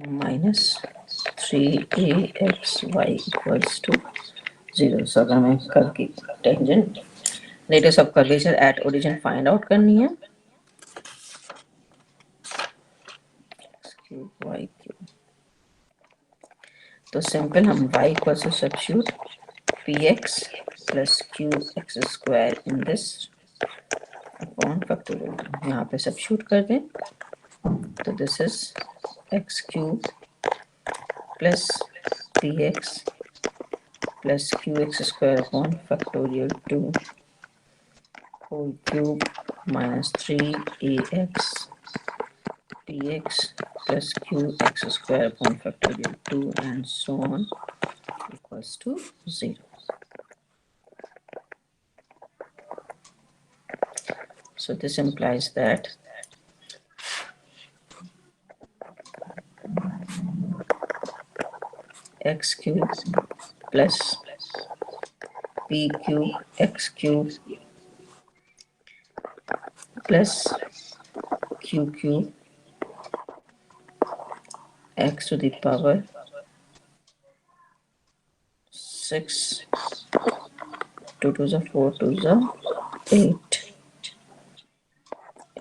minus 3axy equals to 0. सो अगर हमें curve की tangent radius of curvature at origin find out करनी है, y क्यूब, तो सिंपल हम y equal to substitute px plus qx square in this upon factorial, यहाँ पे substitute कर दें तो this is x cube plus px plus qx square upon factorial 2 whole cube minus 3ax px plus qx square upon factorial 2 and so on equals to 0. So this implies that x cube plus p cube x cube plus q cube x to the power 6, 2 to the 4 to the 8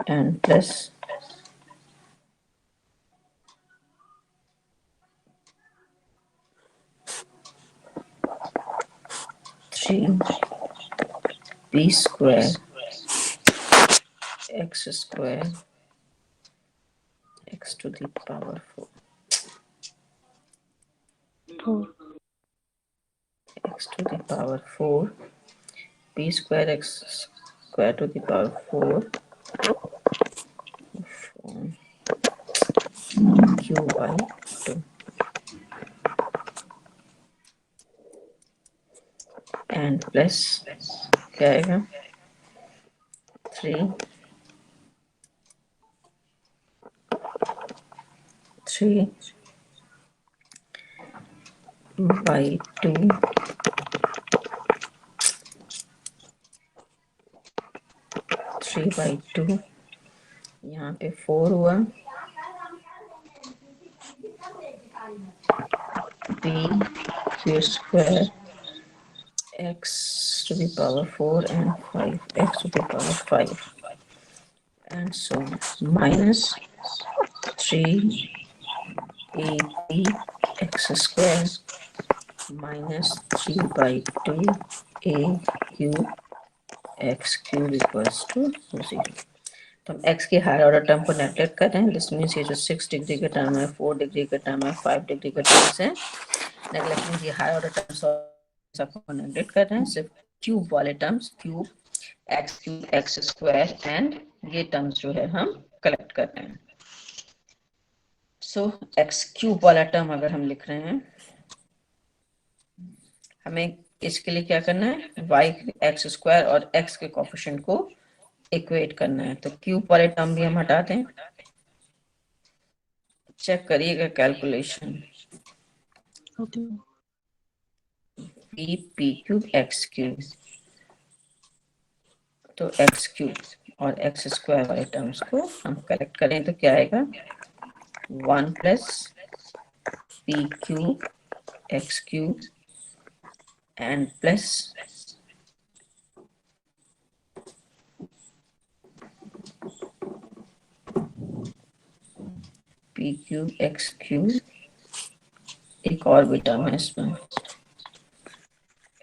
and plus 3 p square x square x to the power 4 x to the power 4 p square x square to the power 4 qy 2 and plus क्या आएगा 3 by 2 3 by 2 यहाँ पे 4 हुआ p q square x to the power 4 and 5 x to the power 5 and so minus 3 ap x square minus 3 by 2 a cube x cube equals to 0. तो हम x के higher order term को neglect कर रहे हैं. This means ये जो 6 degree का टर्म है, 4 डिग्री का टर्म है, 5 डिग्री का टर्म है, नेगलेक्टिंग ये हायर ऑर्डर टर्म्स सबको नेगलेक्ट कर रहे हैं. सिर्फ क्यूब वाले terms cube x square and ये टर्म्स जो है हम कलेक्ट कर रहे हैं. सो एक्स क्यूब वाला टर्म अगर हम लिख रहे हैं, हमें इसके लिए क्या करना है, y एक्स स्क्वायर और x के कोफिशिएंट को इक्वेट करना है. तो क्यूब वाले टर्म भी हम हटा दें. चेक करिएगा calculation. P cube x cube, तो एक्स क्यूब और एक्स स्क्वायर वाले टर्म्स को हम कलेक्ट करें तो क्या आएगा 1 plus P cube x cube and plus P cube x cube, एक और भी टर्म है इसमें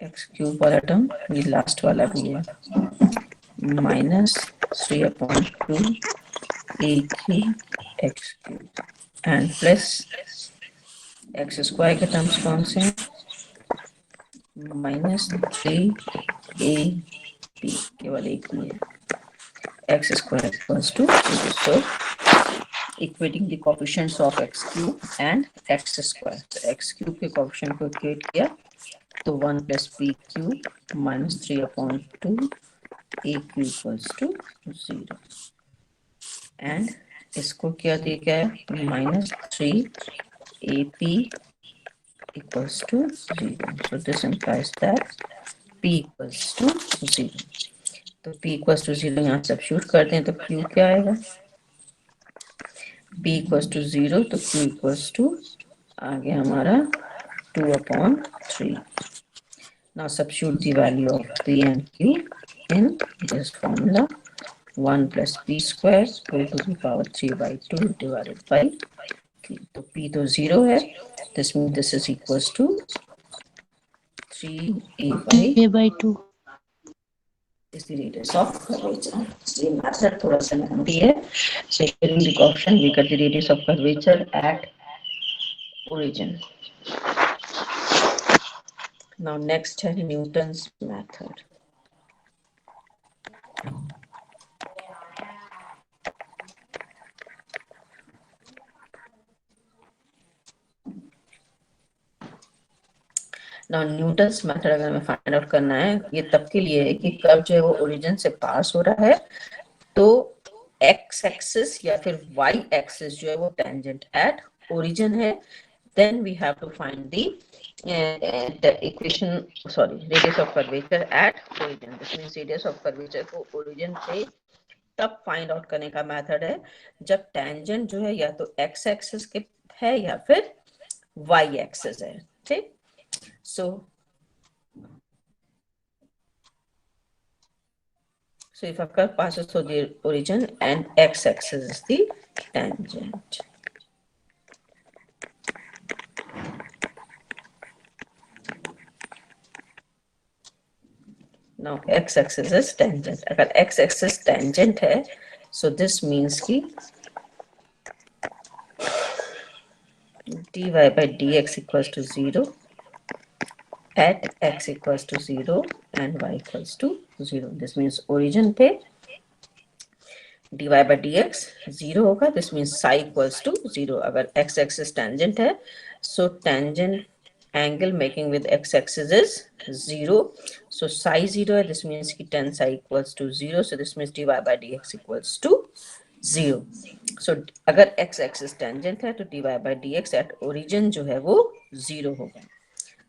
एक्स क्यूब वाला टर्म, ये लास्ट वाला भी है, minus 3/2 A cube x cube and plus x square के टर्म्स कौन से हैं, माइनस 3 ए पी, केवल एक ही है, x square equals to 0. So equating the coefficients of x cube and x square. तो x cube के coefficient को equate किया तो 1 plus p cube minus 3/2 a cube equals to 0 and इसको क्या दिया गया है minus 3 ap equals to 0. So this implies that p equals to 0. तो p equals to 0 यहाँ सब्स्टिट्यूट करते हैं तो q क्या आएगा p इक्वल्स टू 0 तो q इक्वल्स टू आ गया हमारा 2/3. Now substitute the value of p and q in this formula. 1 plus p square whole to the power 3 by 2 divided by q. तो p तो 0 है. This means this is equals to 3a by 2 is the radius of curvature. ये method थोड़ा सा लंबी है. So during the option we get the radius of curvature at origin. Now next है Newton's method. Now Newton's method अगर हमें find out करना है, ये तब के लिए है कि कर्व जो है वो ओरिजिन से पास हो रहा है, तो एक्स एक्सिस या फिर वाई एक्सिस जो है वो टेंजेंट एट ओरिजिन है. Then we have to find the equation, sorry, radius of curvature at origin. This means radius of curvature को ओरिजिन से तब फाइंड आउट करने का मेथड है जब टेंजेंट जो है या तो एक्स एक्सिस के है या फिर वाई एक्सिस है. ठीक. So if a curve passes through the origin and x-axis is the tangent. Now x-axis is tangent. अगर x-axis tangent है, so this means कि dy by dx equals to 0 at x equals to 0 and y equals to 0. This means origin पे dy by dx 0 होगा. This means psi equals to 0. अगर x axis tangent है, so tangent angle making with x axis is 0. So psi 0 है. This means कि tan psi equals to 0. So this means dy by dx equals to 0. So अगर x axis tangent है तो dy by dx at origin जो है वो 0 होगा.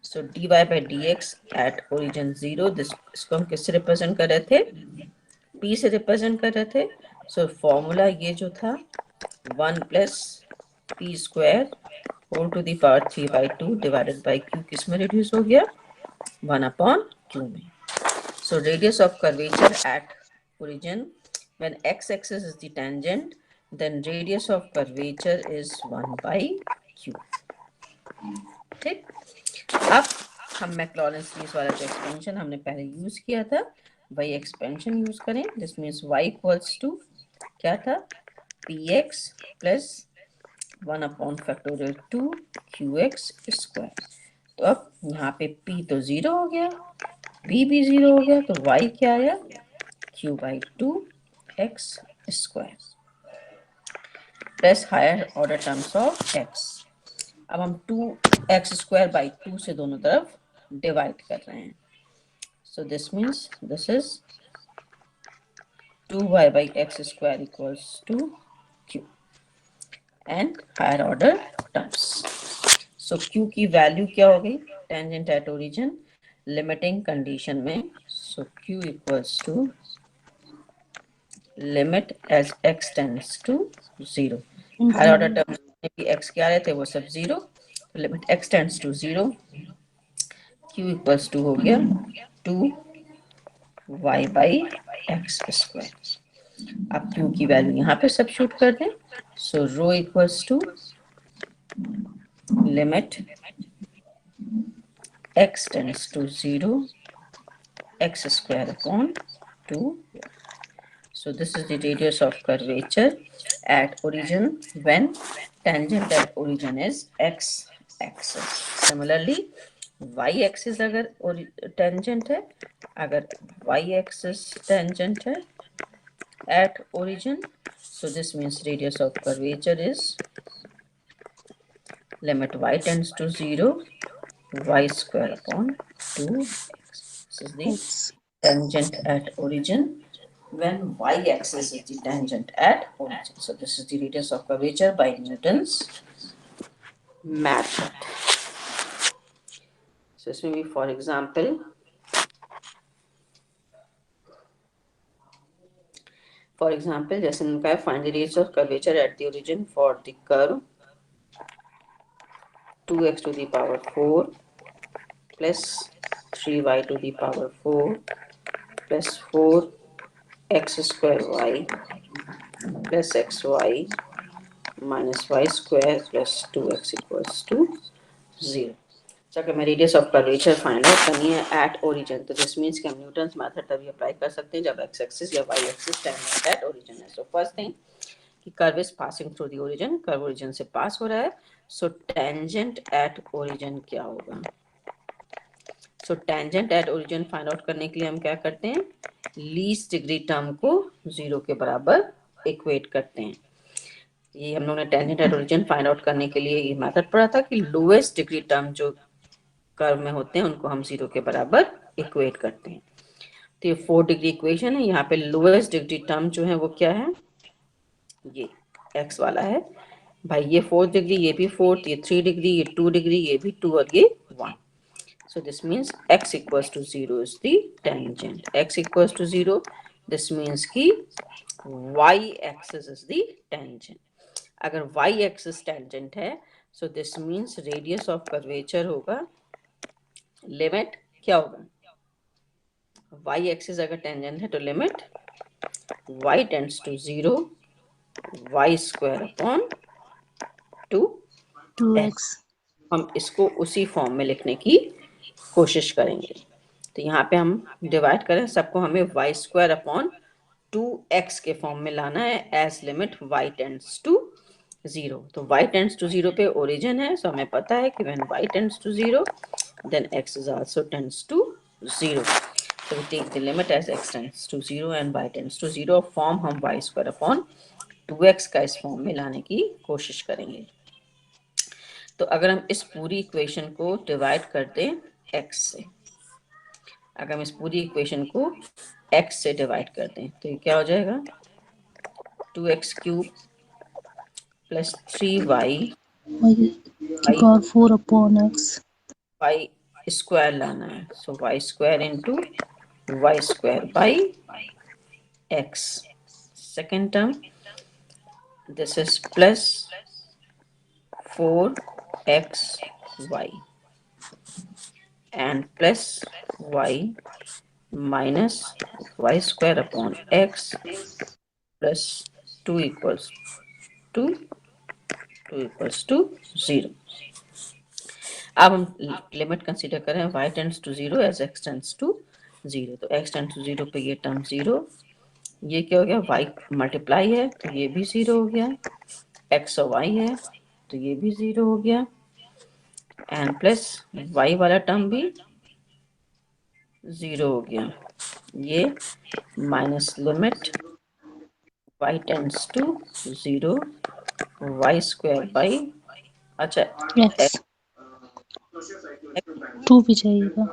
So dy by dx at origin 0. इसको हम किससे रिप्रेजेंट कर रहे थे? p से रिप्रेजेंट कर रहे थे. सो फॉर्मूला ये जो था 1 plus p square whole to the power 3/2 divided by q किस में रिड्यूस हो गया? 1/q में. So radius of curvature at origin when x axis is the tangent, then radius of curvature is 1/q. ठीक. अब हम मैक्लॉरेंस सीरीज वाला जो एक्सपेंशन हमने पहले यूज किया था वही एक्सपेंशन यूज करें. This means y equals to क्या था? px plus 1/factorial 2qx square. तो अब यहाँ पे p तो 0 हो गया, p भी 0 हो गया, तो y क्या आया? q/2x square plus higher order terms of x. अब हम 2x स्क्वायर बाई 2 से दोनों तरफ डिवाइड कर रहे हैं. So this means this is 2y by x square equals to q and higher order terms. So q की वैल्यू क्या हो गई? Tangent at origin limiting condition में. So q equals to limit as x tends to 0. Higher order terms में भी x क्या रहे थे? वो सब 0. Limit x tends to 0. q equals to हो गया 2y by x square. अब q की वैल्यू यहाँ पे सब्स्टिट्यूट कर दें. So rho equals to limit x tends to 0 x square upon 2. So this is the radius of curvature at origin when tangent at origin is x axis. Similarly y axis अगर tangent है, अगर y axis tangent है at origin, so this means radius of curvature is limit y tends to 0 y square upon 2x. This is the tangent at origin when y axis is the tangent at origin. So this is the radius of curvature by Newton's method. So this may be, for example, for example जैसे उनका है find the radius of curvature at the origin for the curve 2x to the power 4 plus 3y to the power 4 plus 4x square y plus xy minus y square plus 2x equals to 0. So अगर मैं radius of curvature find out करनी है at origin, तो this means कि हम Newton's method तभी apply कर सकते हैं जब एक्स एक्सिस या y axis tangent at origin है. सो फर्स्ट थिंग कि curve is passing through the origin, curve origin से पास हो रहा है, सो टेंजेंट एट ओरिजिन क्या होगा. So tangent at origin find out करने के लिए हम क्या करते हैं, लीस्ट डिग्री टर्म को 0 के बराबर इक्वेट करते हैं. ये हम लोगों ने tangent at origin find out करने के लिए ये मेथड पढ़ा था कि लोएस्ट डिग्री टर्म जो कर्व में होते हैं उनको हम 0 के बराबर इक्वेट करते हैं. तो ये 4 डिग्री इक्वेशन है. यहाँ पे लोएस्ट डिग्री टर्म जो है वो क्या है, ये x वाला है भाई. ये 4 डिग्री, ये भी 4, ये 3 डिग्री, ये 2 डिग्री, ये भी 2 और ये 1. So this means x equals to 0 is the tangent. X equals to 0. This means कि y axis is the tangent. अगर y axis tangent है, so this means radius of curvature होगा, लिमिट क्या होगा, y axis अगर tangent है तो limit y tends to 0 y square upon 2x. हम इसको उसी फॉर्म में लिखने की कोशिश करेंगे. तो यहाँ पे हम डिवाइड करें सबको, हमें y स्क्वायर अपॉन 2x के फॉर्म में लाना है as limit y tends to 0. तो y टेंड्स टू 0 पे ओरिजिन है, सो हमें पता है कि when y tends to 0 then x is also tends to 0. So we take the limit as x tends to 0 and y tends to 0. Form हम y square upon 2x का इस form में लाने की कोशिश करेंगे. तो अगर हम इस पूरी इक्वेशन को डिवाइड कर दें x से, अगर हम इस पूरी इक्वेशन को x से डिवाइड कर दें तो ये क्या हो जाएगा, 2x cube plus 3y power 4 upon x, y square लाना है. सो y square into y square by x. Second term this is plus 4xy and plus y minus y square upon x plus 2 equals to 0. अब हम limit consider करें y tends to 0 as x tends to 0. तो x tends to 0 पे ये term 0, ये क्या हो गया, y मल्टीप्लाई है तो ये भी 0 हो गया, x और y है तो ये भी 0 हो गया, एंड प्लस y वाला टर्म भी 0 हो गया. ये minus limit y tends to 0 y square by, अच्छा x 2 भी चाहिएगा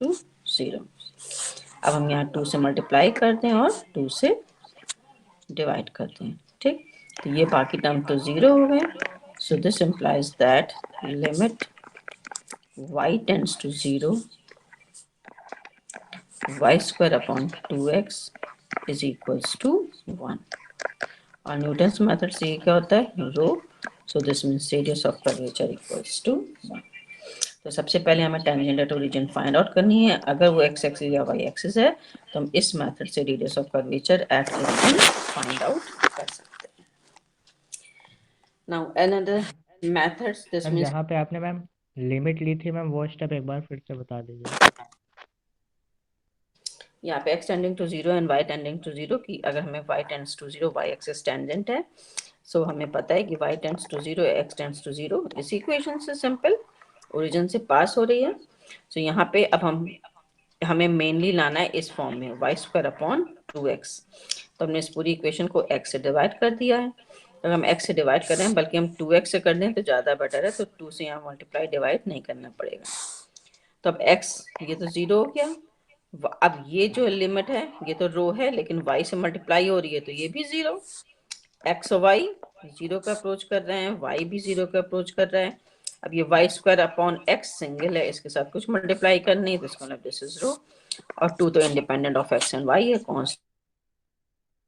टू 0. अब हम यहाँ 2 से मल्टीप्लाई करते हैं और 2 से डिवाइड करते हैं. ठीक, तो ये बाकी टर्म तो 0 हो गए. So this implies that limit y tends to 0 y square upon 2x is equals to 1. और न्यूटन्स मेथड से ये क्या होता है, rho. So this means radius of curvature equals to 1. तो सबसे पहले हमें tangent at origin find out करनी है. अगर वो x एक्सिस या y एक्सिस है तो हम इस मेथड से radius of curvature at origin find out कर सकते हैं. Now another methods, this means जहाँ पे आपने मैम लिमिट ली थी मैम, वो स्टेप एक बार फिर से बता दीजिए. यहाँ पे x tending to 0 and y tending to 0 की अगर हमें y tends to 0 y axis tangent है, सो हमें पता है कि y tends to 0 x tends to 0. इस इक्वेशन से सिंपल ओरिजिन से पास हो रही है. सो यहाँ पे अब हमें मेनली लाना है इस फॉर्म में y स्क्वायर अपॉन 2x. तो हमने इस पूरी इक्वेशन को x से डिवाइड कर दिया है. अगर हम x से डिवाइड कर रहे हैं, बल्कि हम 2x से कर दें तो ज़्यादा बेटर है, तो 2 से यहाँ मल्टीप्लाई डिवाइड नहीं करना पड़ेगा. तो अब x ये तो 0 हो गया. अब ये जो लिमिट है ये तो रो है लेकिन y से मल्टीप्लाई हो रही है तो ये भी 0. x और y 0 का अप्रोच कर रहे हैं, y भी 0 का अप्रोच कर रहा है. अब ये y square upon x single है, इसके साथ कुछ मल्टीप्लाई करनी है तो इसका मतलब दिस इज रो. और 2 तो independent of x and y है, कांस्टेंट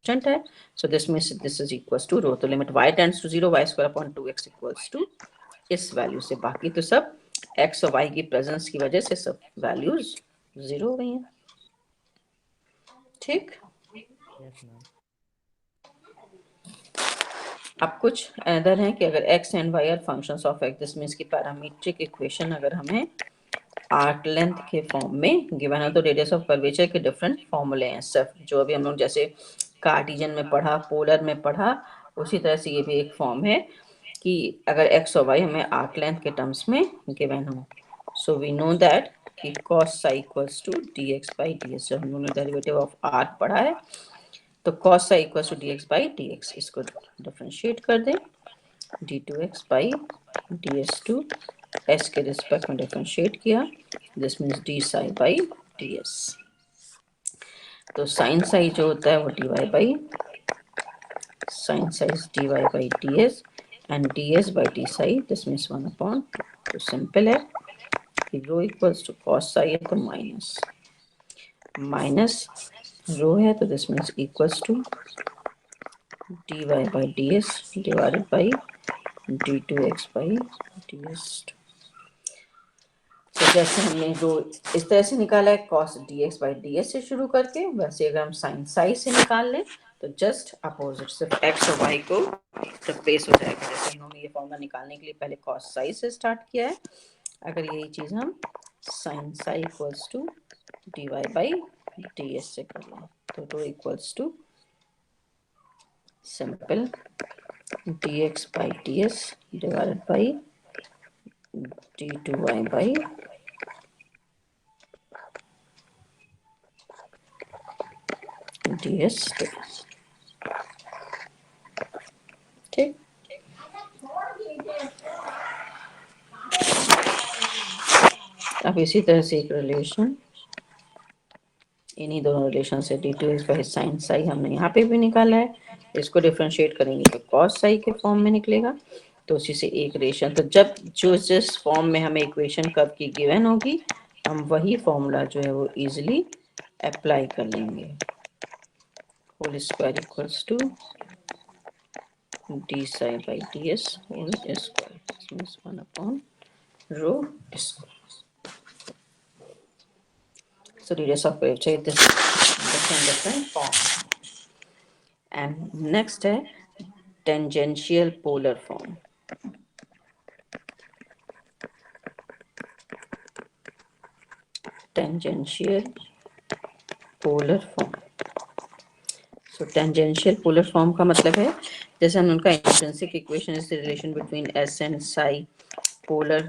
कांस्टेंट है, so this means this is equals to rho, तो limit y tends to 0 y square upon 2x equals to इस वैल्यू से, बाकी तो सब x और y की प्रेजेंस की वजह से सब वैल्यूज 0 हो गई हैं। ठीक, यस मैम। अब कुछ अदर है कि अगर x and y are functions of x, this means की पैरामीट्रिक इक्वेशन अगर हमें आर्क लेंथ के फॉर्म में गिवन है तो रेडियस ऑफ कर्वेचर के डिफरेंट फॉर्मूले हैं सब, जो अभी हम लोग जैसे कार्टिजन में पढ़ा, पोलर में पढ़ा, उसी तरह से ये भी एक फॉर्म है कि अगर x और y हमें आर्क लेंथ के टर्म्स में गिवन हो, सो वी नो दैट कि cos psi equals to dx by ds, जब हम लोगों ने डेरिवेटिव ऑफ आर्क पढ़ा है तो cos psi equals to dx by dx, इसको डिफरेंशिएट कर दें, d2x by ds2 s के रिस्पेक्ट में डिफरेंशिएट किया, this means d psi by ds, तो sin psi जो होता है वो dy by sin psi is dy by ds and ds by d psi, this means 1/2, तो सिंपल है कि rho equals to cos psi है तो माइनस रो है तो this means equals to dy by ds divided by d2x by ds2। तो जैसे हमने रो इस तरह से निकाला है cos dx by ds से शुरू करके, वैसे अगर हम sin psi से निकाल लें तो जस्ट अपोजिट, सिर्फ x और y को रिप्लेस हो जाएगा। जैसे इन्होंने ये फॉर्मूला निकालने के लिए पहले cos psi से स्टार्ट किया है, अगर यही चीज हम sin psi equals to dy by ds से कर लें तो rho equals to simple dx by ds divided by d2y by ds2। ठीक, अब इसी तरह से एक रिलेशन, इन्हीं दोनों रिलेशन से d2x by sin psi हमने यहाँ पे भी निकाला है, इसको डिफरेंशिएट करेंगे तो cos psi के फॉर्म में निकलेगा, तो उसी से एक रिलेशन, तो जब जो जिस फॉर्म में हमें इक्वेशन कब की गिवन होगी हम वही फॉर्मूला जो है वो इजीली अप्लाई कर लेंगे, whole square equals to d psi by ds whole square, means 1/रो square. So radius of curvature is different form, and next है tangential polar form। tangential polar form, so tangential polar form का मतलब है जैसे हम उनका intrinsic equation is the relation between s and psi, polar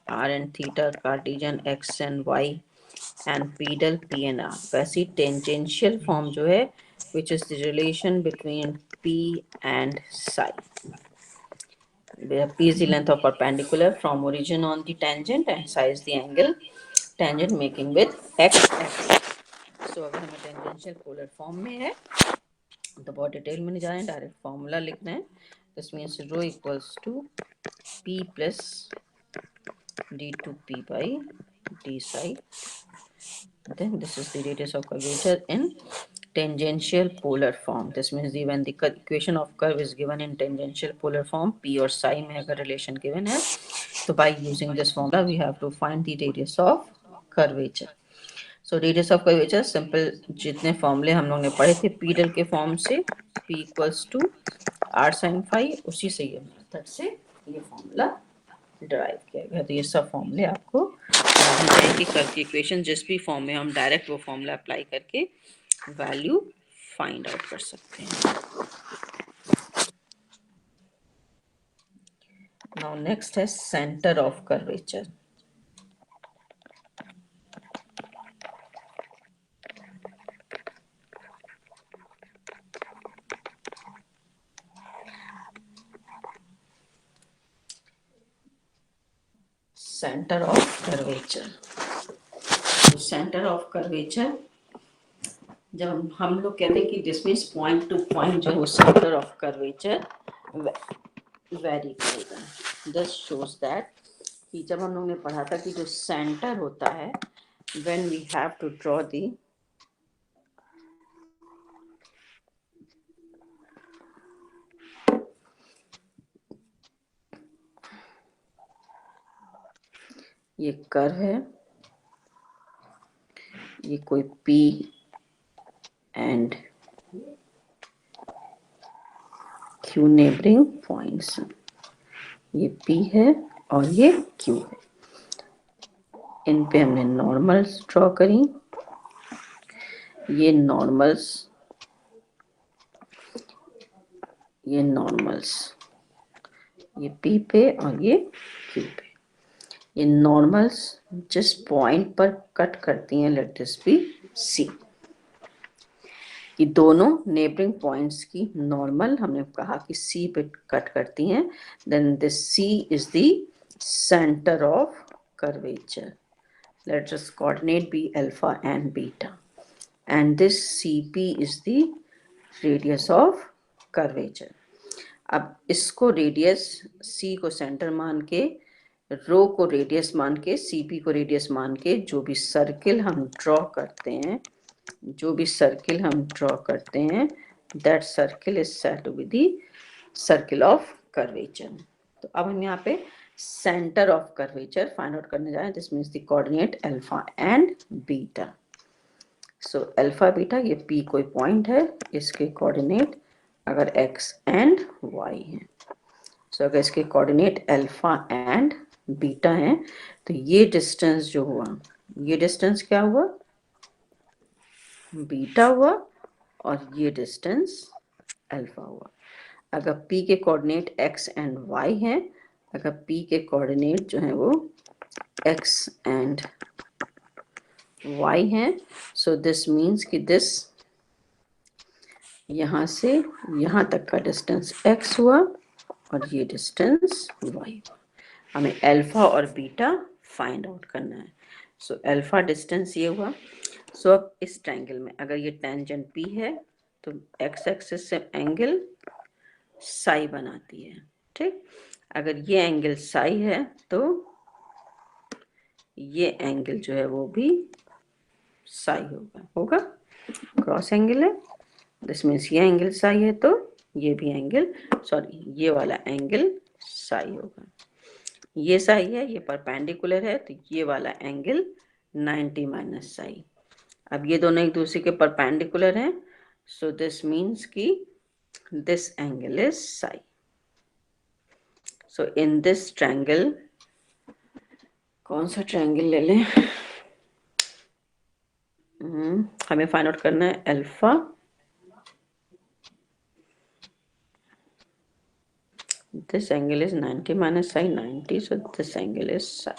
r and theta, cartesian x and y and pedal p and r, वैसी tangential form जो है which is the relation between p and psi, where p is the length of perpendicular from origin on the tangent and psi is the angle tangent making with x axis। so अगर हमें tangential polar form में है तो बहुत detail में नहीं जा रहे हैं, डायरेक्ट फॉर्मूला लिख रहे हैं, this means rho equals to p plus d2p by d psi, then this is the radius of curvature in tangential polar form, this means when the equation of curve is given in tangential polar form p और psi में अगर relation given है तो by using this formula we have to find the radius of curvature। so radius of curvature simple, जितने फॉर्मूले हम लोग ने पढ़े थे पीडल के फॉर्म से p equals to r sin phi, उसी से ये मेथड से ये फॉर्मूला डिराइव किया गया, तो ये सब फॉर्मूले आपको कि कर्व की इक्वेशन जिस भी फॉर्म में हम डायरेक्ट वो फॉर्मूला अप्लाई करके वैल्यू फाइंड आउट कर सकते हैं। नाउ नेक्स्ट है centre of curvature. Centre of curvature, centre of curvature जब हम लोग कहते हैं कि डिस्टेंस पॉइंट टू पॉइंट जो है सेंटर ऑफ कर्वेचर वेरी करेगा, दिस शोज दैट कि जब हम लोग ने पढ़ा था कि जो सेंटर होता है when we have to draw the ये कर्व है, ये कोई P and Q neighbouring points, ये P है और ये Q है। इन पे हमने नॉर्मल्स ड्रॉ करी, ये नॉर्मल्स, ये नॉर्मल्स, ये P पे और ये Q पे। ये नॉर्मल्स जिस पॉइंट पर कट करती हैं, लेट दिस बी C। ये दोनों नेबरिंग पॉइंट्स की नॉर्मल हमने कहा कि C पे कट करती हैं, then this C is the centre of curvature. Let us coordinate be alpha and beta, and this CP is the radius of curvature. अब इसको रेडियस C को सेंटर मान के, रो को रेडियस मान के, CP को रेडियस मान के, जो भी सर्किल हम ड्रॉ करते हैं, that circle is said to be the circle of curvature. तो अब हम यहाँ पे centre of curvature find out करने जाए। This means the coordinate alpha and beta. So alpha beta, ये P कोई पॉइंट है, इसके कोऑर्डिनेट अगर x एंड y है, सो अगर इसके कोऑर्डिनेट अल्फा एंड बीटा है, तो ये डिस्टेंस जो हुआ, ये डिस्टेंस क्या हुआ, बीटा हुआ, और ये डिस्टेंस अल्फा हुआ। अगर P के कोऑर्डिनेट x एंड y हैं, अगर P के कोऑर्डिनेट जो है वो x एंड y हैं, सो दिस मीन्स कि दिस यहाँ से यहाँ तक का डिस्टेंस x हुआ और ये डिस्टेंस y हुआ। हमें अल्फा और बीटा फाइंड आउट करना है। सो अल्फा डिस्टेंस ये हुआ। सो अब इस ट्रायंगल में अगर ये टेंजेंट P है तो x एक्सिस से एंगल साई बनाती है, ठीक। अगर ये एंगल साई है तो ये एंगल जो है वो भी साई होगा, क्रॉस एंगल है। दिस मीन्स ये एंगल साई है तो ये भी एंगल, सॉरी ये वाला एंगल साई होगा। ये साई है, ये परपेंडिकुलर है, तो ये वाला एंगल 90 माइनस साई। अब ये दोनों एक दूसरे के परपेंडिकुलर हैं, सो दिस मीन्स कि this angle is Sai. So in this triangle, कौन सा ट्रायंगल ले लें, हमें फाइंड आउट करना है alpha, this angle is 90 minus psi 90, so this angle is psi,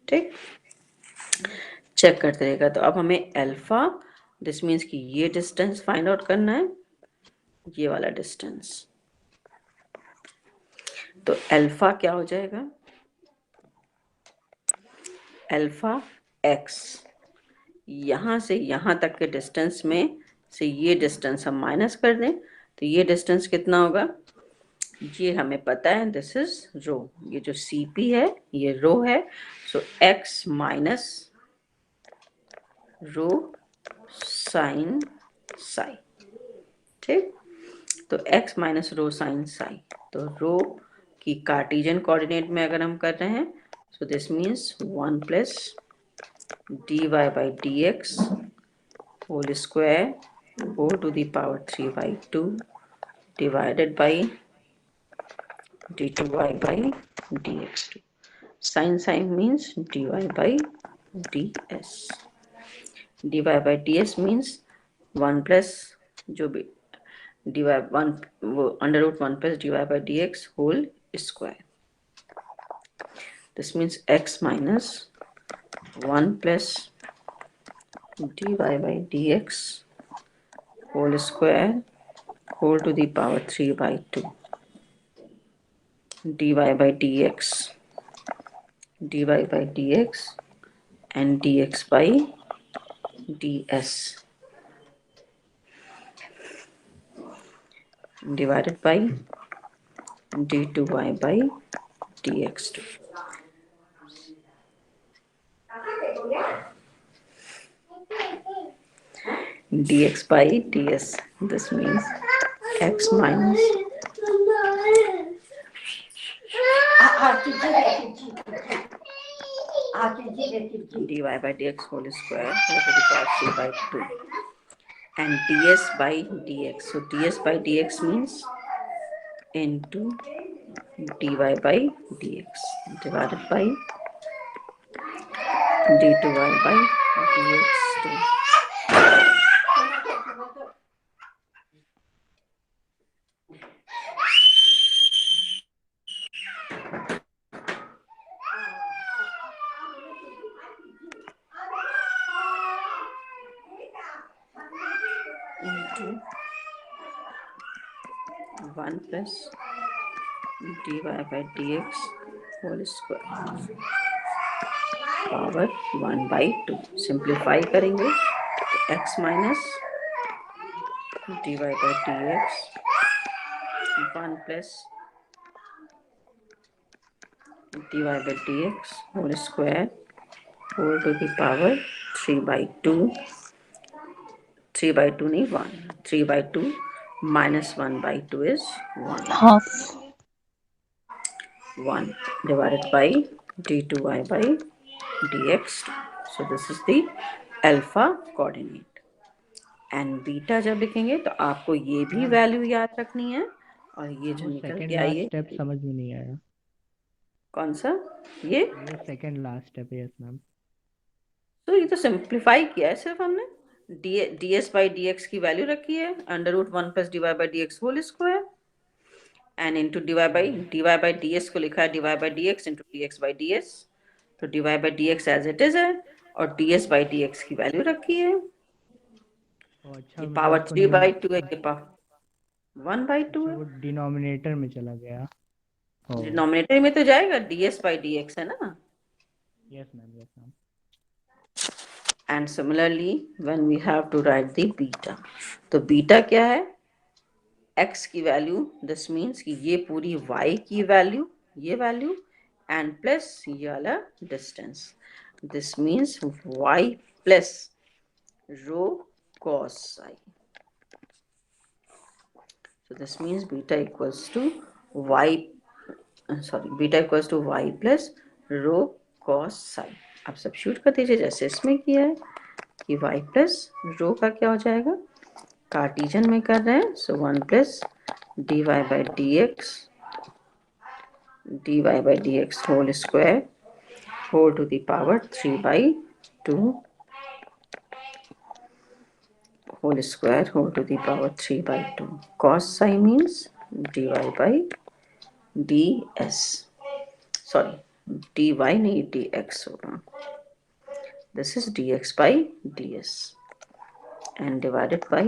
ठीक। चेक करते रहेगा। तो अब हमें अल्फा, दिस मीन्स कि ये डिस्टेंस फाइंड आउट करना है, ये वाला डिस्टेंस। तो अल्फा क्या हो जाएगा, अल्फा x, यहां से यहां तक के डिस्टेंस में से ये डिस्टेंस हम माइनस कर दें, तो ये डिस्टेंस कितना होगा, ये हमें पता है, दिस इज रो। ये जो CP है ये रो है, सो x minus rho sine Sai, ठीक। तो x minus rho sine Sai, तो रो की कार्टेशियन कोऑर्डिनेट में अगर हम कर रहे हैं, सो this means 1 plus dy by dx whole square whole to the power 3/2 divided by d2y by dx2. Sin means dy by ds. dy by ds means 1 plus जो भी dy 1 वो under root 1 plus dy by dx whole square. This means x minus 1 plus dy by dx whole square whole to the power 3/2 dy by dx and dx by ds divided by d2y by dx2. dx by ds, this means x minus dy by dx whole square to the power 3 by 2 and ds by dx. So ds by dx means into dy by dx divided by d2y by dx2. Into 1 plus dy by dx whole square power 1 by 2. Simplify करेंगे तो x minus dy by dx 1 plus dy by dx whole square whole to the power 3 by 2. 3 by 2 नहीं 1. 3 by 2 minus 1 by 2 is 1. half. 1 divided by d2y by dx. So this is the alpha coordinate. and beta जब लिखेंगे तो आपको ये भी value याद रखनी है और ये जो निकल सेकंड के लास्ट आई है स्टेप समझ में नहीं आया। कौन सा ये सेकंड लास्ट स्टेप है। Yes ma'am. तो ये तो सिंप्लीफाई किया है सिर्फ हमने D S by D X की वैल्यू रखी है under root 1 plus D Y by D x whole square and into D Y by D S को लिखा है D Y by D X into D X by D S. तो D Y by D X as it is है और D S by D X की value रखी है। अच्छा पावर 3 बाई 2 है ये पावर 1 बाई 2 है। वो डिनोमिनेटर में चला गया। डिनोमिनेटर में तो जाएगा D S by D x है ना। Yes ma'am yes ma'am. And similarly when we have to write the beta, तो beta क्या है x की वैल्यू दिस मीन्स कि ये पूरी y की वैल्यू ये वैल्यू एंड प्लस ये वाला distance this means y plus row cos i. So this means beta equals to y beta equals to y plus rho cos i. आप सब्स्टिट्यूट कर दीजिए जैसे इसमें किया है कि y प्लस रो का क्या हो जाएगा कार्टिजन में कर रहे हैं so 1 plus D Y by D x whole square whole to the power 3 by 2 whole square whole to the power 3 by 2 cos sine means d Y by D s sorry d y नहीं d x होगा this is dx by ds and divided by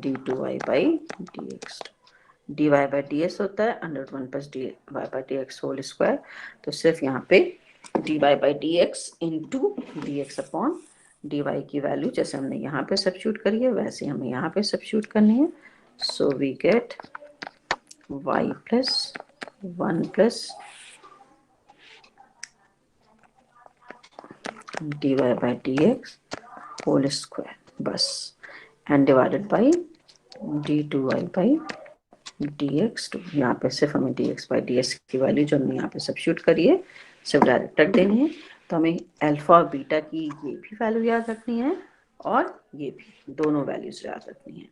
d2y by dx. dy by ds होता है under 1 plus dy by dx whole square तो सिर्फ यहाँ पे dy by dx into dx upon dy की value जैसे हमने यहाँ पे सब्स्टिट्यूट करी है वैसे हमें यहाँ पे सब्स्टिट्यूट करनी है so we get y plus 1 plus dy by dx whole square बस and divided by d2y by dx2। यहाँ पे सिर्फ हमें dx by ds की वैल्यू जो हमने यहाँ पे सब्स्टिट्यूट करी है सिर्फ डायरेक्ट रख देनी है तो हमें अल्फा और बीटा की ये भी वैल्यू याद रखनी है और ये भी दोनों वैल्यूज याद रखनी है।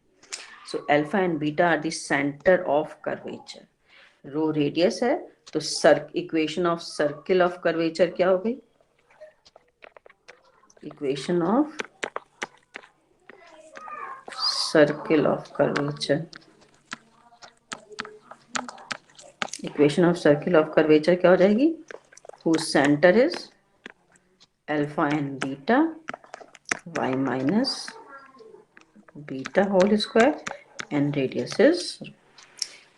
So alpha and beta are the centre of curvature. Rho radius है तो equation of circle of curvature क्या हो गई equation of circle of curvature equation of circle of curvature क्या हो जाएगी whose center is alpha and beta y minus beta whole square and radius is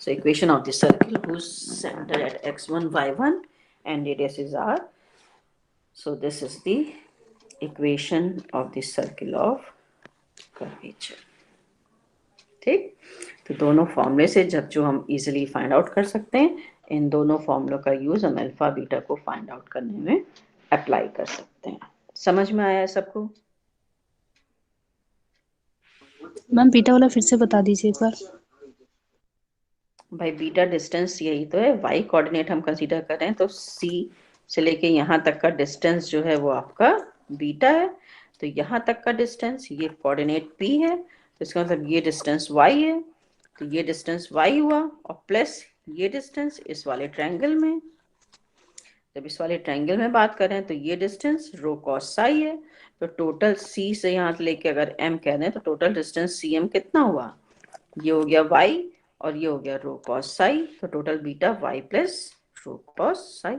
so equation of the circle whose center at x1 y1 and radius is r. So this is the equation of the circle of curvature. ठीक तो दोनों फॉर्मूले से जब जो हम easily find out कर सकते हैं इन दोनों फॉर्मूलों का यूज हम अल्फा बीटा को फाइंड आउट करने में अप्लाई कर सकते हैं। समझ में आया है सबको? मैम बीटा वाला फिर से बता दीजिए एक बार। भाई बीटा डिस्टेंस यही तो है y कोऑर्डिनेट हम कंसीडर कर रहे हैं तो c से लेके यहाँ तक का डिस्टेंस जो है वो आपका बीटा है। तो यहाँ तक का डिस्टेंस, ये कोऑर्डिनेट p है, तो इसका मतलब ये डिस्टेंस y है, तो ये डिस्टेंस y हुआ, और प्लस ये डिस्टेंस इस वाले ट्रायंगल में, जब इस वाले ट्रायंगल में बात करें तो ये डिस्टेंस रो कॉस साई है। तो टोटल c से यहाँ से लेके अगर m कह दें तो टोटल डिस्टेंस cm कितना हुआ, ये हो गया y और ये हो गया रो कॉस साई, तो total beta y plus rho cos psi.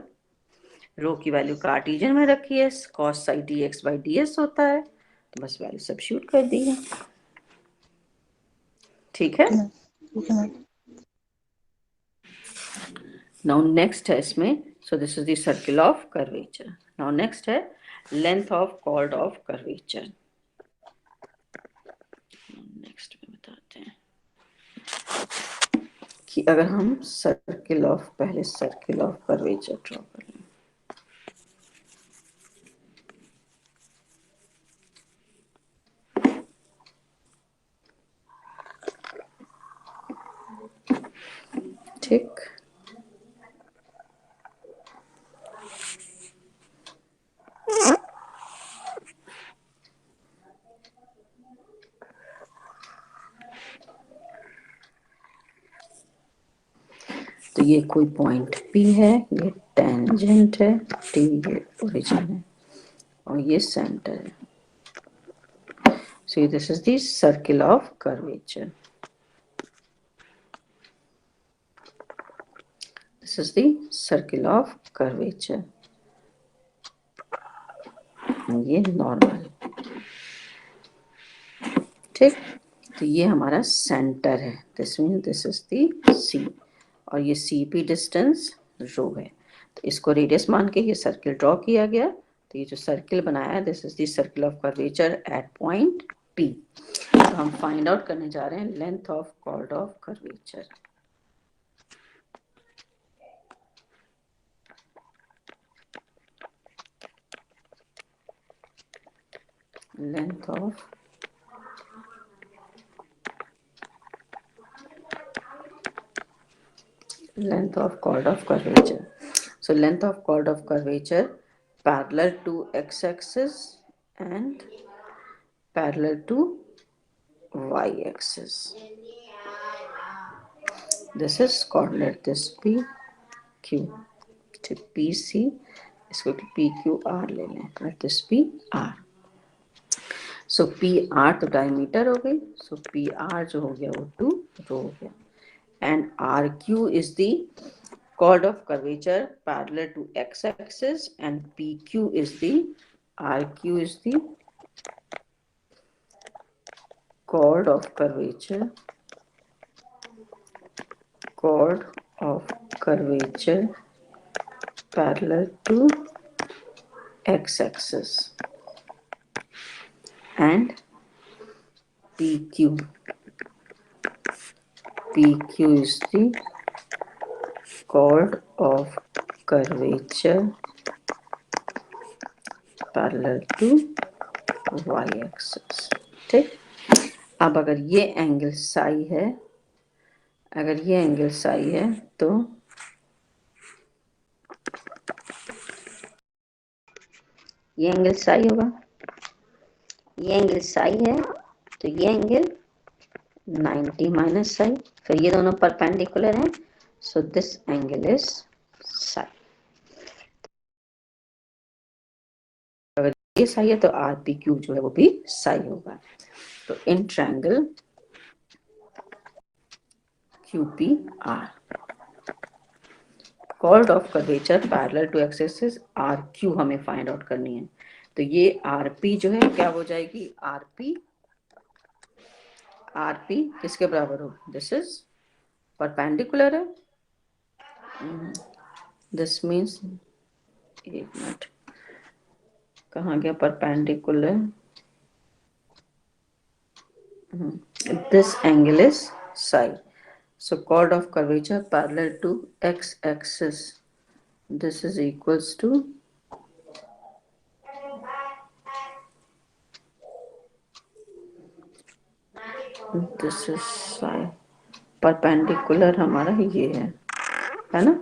Rho की वैल्यू कार्टेशियन में रखी है, cos psi dx by ds होता है, तो बस वैल्यू सब्स्टिट्यूट कर दी है। ठीक है, ठीक है मैम। नाउ नेक्स्ट है इसमें, so this is the circle of curvature. Now next है length of chord of curvature. Next में बताते हैं कि अगर हम सर्किल ऑफ, पहले सर्किल ऑफ कर्वेचर ड्रॉ कर लें। ठीक, तो ये कोई पॉइंट P है, ये टेंजेंट है, T ये ओरिजिन है, और ये सेंटर है। So this is the circle of curvature. This is the circle of curvature. ये नॉर्मल, ठीक, तो ये हमारा सेंटर है, this mean this is the C, और ये CP डिस्टेंस रो है, तो इसको रेडियस मान के ये सर्किल ड्रॉ किया गया। तो ये जो सर्किल बनाया है, this is the circle of curvature at point P। तो हम फाइंड आउट करने जा रहे हैं length of chord of curvature. Length of chord of curvature. So length of chord of curvature parallel to x-axis and parallel to y-axis. This is chord, let this be Q, to PC, इसको PQR ले लें, let this be R. So PR तो diameter हो गई, so PR जो हो गया वो 2 रो हो गया, and RQ is the chord of curvature parallel to x-axis, and PQ is the RQ is the chord of curvature parallel to x-axis, and PQ is the chord of curvature parallel to y-axis। ठीक, अब अगर ये angle Sai है, अगर ये angle Sai है तो ये एंगल साई होगा, ये एंगल साई है तो ये एंगल 90 माइनस साई, फिर ये दोनों परपेंडिकुलर हैं, सो दिस एंगल इज साई। अगर ये साई है तो RPQ जो है वो भी साई होगा। तो in triangle QPR, chord of curvature parallel to x-axis RQ हमें फाइंड आउट करनी है। तो ये RP जो है क्या हो जाएगी, RP किसके बराबर हो, दिस इज परपेंडिकुलर है, दिस मीन्स, एक मिनट कहाँ गया perpendicular, this angle is Sai, so chord of curvature parallel to x-axis, this is equals to this is psi, perpendicular हमारा ये है ना,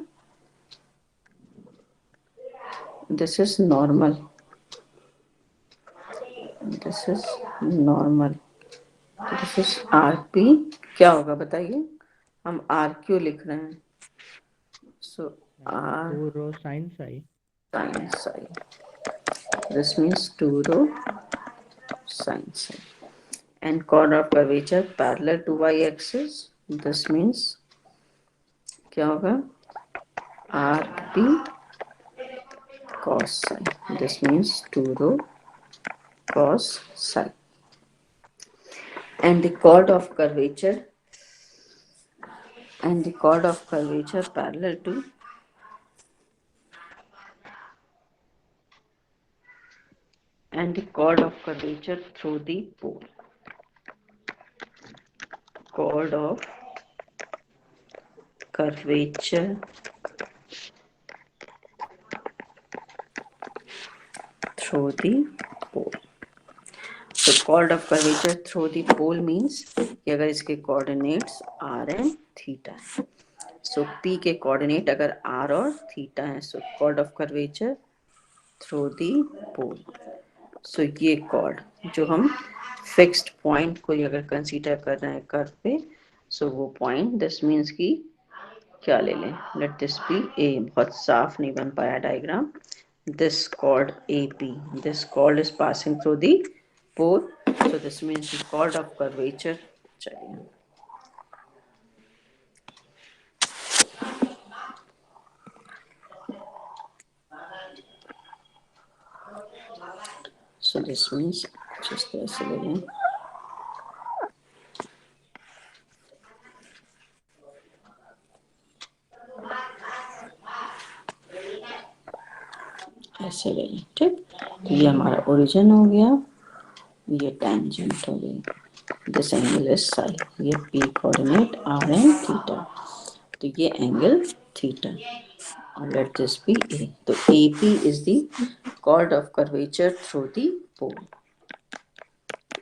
this is normal, this is normal, this is R P. क्या होगा बताइए, हम आर क्यू लिख रहे हैं, so R 2 rho sin psi. sin psi, this means 2 rho sin psi, and chord of curvature parallel to y axis, this means क्या होगा, R P cos psi, this means 2 rho cos psi, and the chord of curvature, and the chord of curvature parallel to, and the chord of curvature through the pole, chord of curvature through the pole. So chord of curvature through the pole means कि अगर इसके coordinates r and theta है, so p के coordinate अगर r और theta है, so chord of curvature through the pole, so ये chord जो हम fixed point को अगर consider कर रहे हैं कर्व पे, so वो point this means कि क्या ले लें, let this be a, बहुत साफ नहीं बन पाया diagram, this chord AP, this chord is passing through the pole, so this means the chord of curvature, चलिए so this means just ऐसे ले लें, ऐसे ले लें, ठीक, तो ये हमारा ओरिजिन हो गया, ये टेंजेंट हो गई, दिस एंगल इज साई, ये p coordinate r and theta, तो ये एंगल थीटा, और लेट दिस बी ए, तो a p is the chord of curvature through the pole,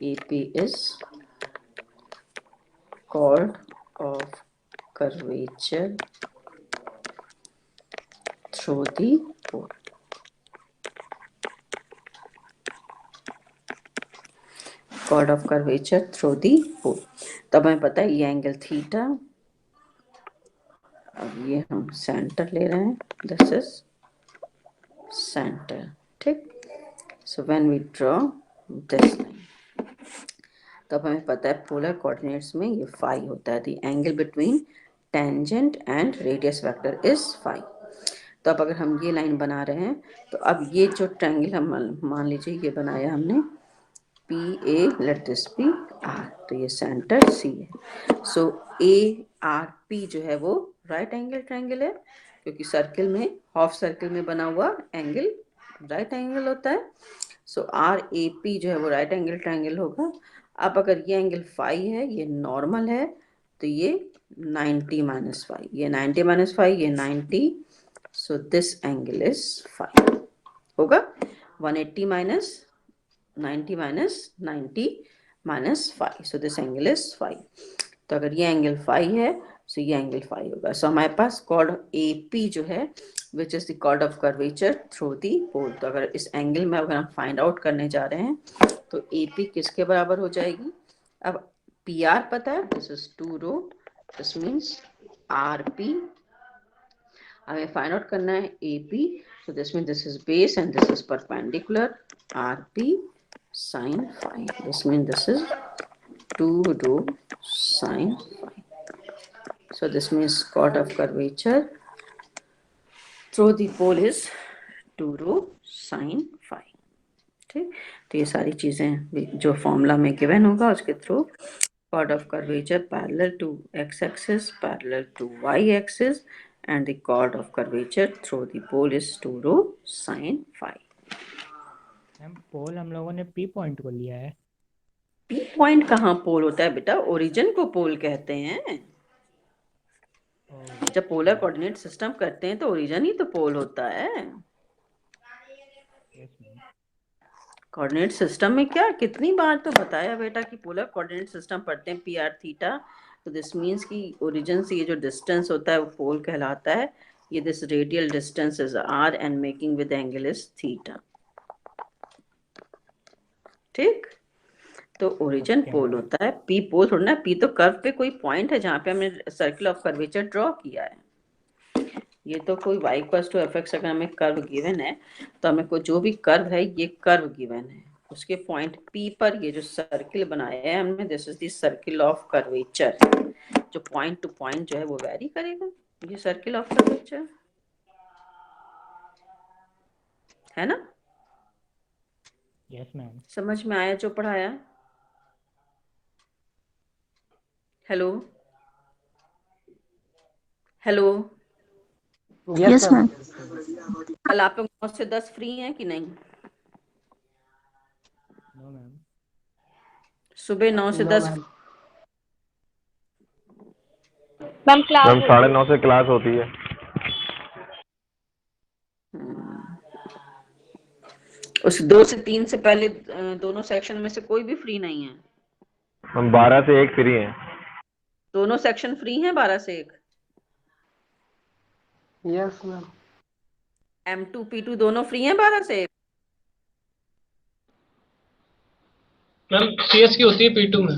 AP is chord of curvature through the pole, chord of curvature through the pole, तब हमें पता है ये angle theta, अब ये हम सेंटर ले रहे हैं, दिस इज सेंटर, ठीक, so when we draw this line, तब हमें पता है पोलर कोऑर्डिनेट्स में ये फाई होता है, the angle between tangent and radius vector is phi, तो अब अगर हम ये लाइन बना रहे हैं, तो अब ये जो ट्रायंगल हम मान लीजिए ये बनाया हमने p a, let this be r, तो ये सेंटर सी है, सो ए आर पी जो है वो राइट एंगल ट्रायंगल है, क्योंकि सर्किल में, हाफ सर्किल में बना हुआ एंगल राइट एंगल होता है, सो आर ए पी जो है वो राइट एंगल ट्रायंगल होगा। अब अगर ये एंगल फाई है, ये नॉर्मल है, तो ये 90 माइनस फाई, ये 90 माइनस फाई, ये 90, so this angle is phi होगा, 180 minus 90 minus 90 minus phi, so this angle is phi, तो अगर ये एंगल फाई है, सो ये एंगल फाई होगा, सो हमारे पास कॉर्ड ए पी जो है which is the chord of curvature through the pole, तो अगर इस एंगल में अगर हम फाइंड आउट करने जा रहे हैं, तो ए पी किसके बराबर हो जाएगी, अब पी आर पता है, this is 2 rho, this means r p, हमें फाइंड आउट करना है a p, so this means this is base and this is perpendicular, rp sin phi, this means this is 2 rho sin phi, so this means chord of curvature through the pole is 2 rho sin phi, ठीक, तो ये सारी चीजें जो formula में given होगा उसके through chord of curvature parallel to x axis, parallel to y axis, and the chord of curvature through the pole is 2 rho sin phi. Ma'am पोल हम लोगों ने पी पॉइंट को लिया है। पी पॉइंट कहाँ पोल होता है बेटा, ओरिजिन को पोल कहते हैं, जब पोलर कोऑर्डिनेट सिस्टम करते हैं तो ओरिजिन ही तो पोल होता है। कोऑर्डिनेट सिस्टम में क्या, कितनी बार तो बताया बेटा कि पोलर कोऑर्डिनेट सिस्टम पढ़ते हैं पी आर थीटा, तो दिस मीन्स कि ओरिजिन से ये जो डिस्टेंस होता है वो पोल कहलाता है, ये this radial distance is r and making with angle is theta. ठीक, तो ओरिजिन Okay, पोल ma'am. होता है, पी पोल थोड़ा ना, पी तो कर्व पे कोई पॉइंट है जहां पे हमने सर्किल ऑफ कर्वेचर ड्रॉ किया है। ये तो कोई y equals to f x, अगर हमें कर्व गिवन है तो हमें को जो भी कर्व है, ये कर्व गिवन है, उसके पॉइंट P पर ये जो सर्किल बनाया है हमने, this is the circle of curvature. जो पॉइंट टू पॉइंट जो है वो वैरी करेगा, ये सर्किल ऑफ कर्वेचर है ना। Yes, ma'am. समझ में आया जो पढ़ाया? Hello hello, yes ma'am. कल आप लोग 9 से 10 फ्री हैं कि नहीं? No, ma'am. सुबह 9 से 10 मैम क्लास मैम 9:30 से क्लास होती है। उस 2 से 3 से पहले दोनों सेक्शन में से कोई भी फ्री नहीं है? हम 12 से 1 फ्री हैं। दोनों सेक्शन फ्री हैं 12 से 1? Yes ma'am. M2 P2 दोनों फ्री हैं 12 से 1? मैम CS की होती है P2 में।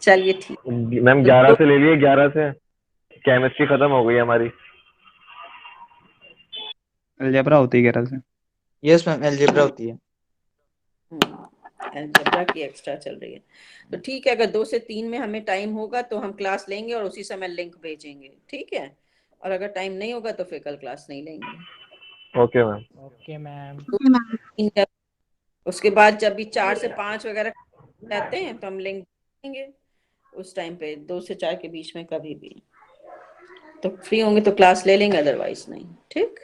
चलिए ठीक। मैम 11 से ले लिए, 11 से केमिस्ट्री खत्म हो गई हमारी। अलजेब्रा होती है 11 से। यस मैम, अलजेब्रा होती है। अलजेब्रा की एक्स्ट्रा चल रही है, तो ठीक है, अगर 2 से 3 में हमें टाइम होगा तो हम क्लास लेंगे और उसी समय लिंक भेजेंगे, ठीक है। और अगर टाइम नहीं होगा तो फिर कल क्लास नहीं लेंगे। Okay ma'am. Okay, ma'am. उसके बाद जब भी 4 से 5 वगैरह रहते हैं तो हम लिंक देंगे उस टाइम पे, 2 से 4 के बीच में कभी भी। तो फ्री होंगे तो क्लास ले लेंगे, अदरवाइज नहीं, ठीक।